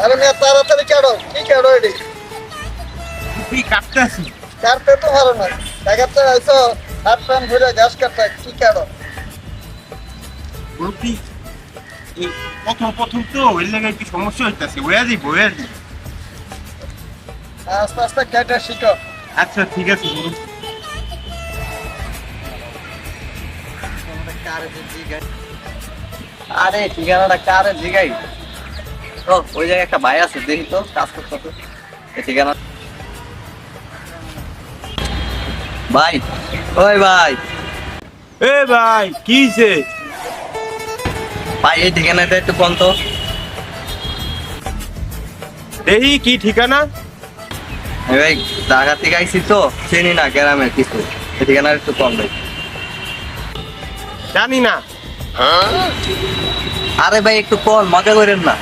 আরে মেয়ে তাড়াতাড়ি কাটো, কি কাটো এটি? তুই কাটতে আসি। কাটতে তো পারো না, দেখাতে হয়তো হাত প্যান ঘুরে ঘাস কাটতে, কি কাটো? মুরব্বি এই প্রথম প্রথম তো ওই লেগে একটু সমস্যা হইতেছে, ওয়া দি। আস্তে আস্তে কেটে শিখো। আচ্ছা ঠিক আছে মুরব্বি। আরে ঠিকানাটা কারে জিগাই? তো ওই জায়গায় একটা ভাই আছে, দেখি তো কাজ করতে হবে। এই ঠিকানা ভাই, ওই ভাই, এ ভাই কি হইছে? ভাই এই ঠিকানাটা একটু কোন তো। দেখি কি ঠিকানা? এই ভাই ঢাকা থেকে আইছি তো, চিনি না গ্রামের কিছু, এই ঠিকানাটা একটু কোন ভাই। জানি না। আরে ভাই একটু কোন, মজা করেন না।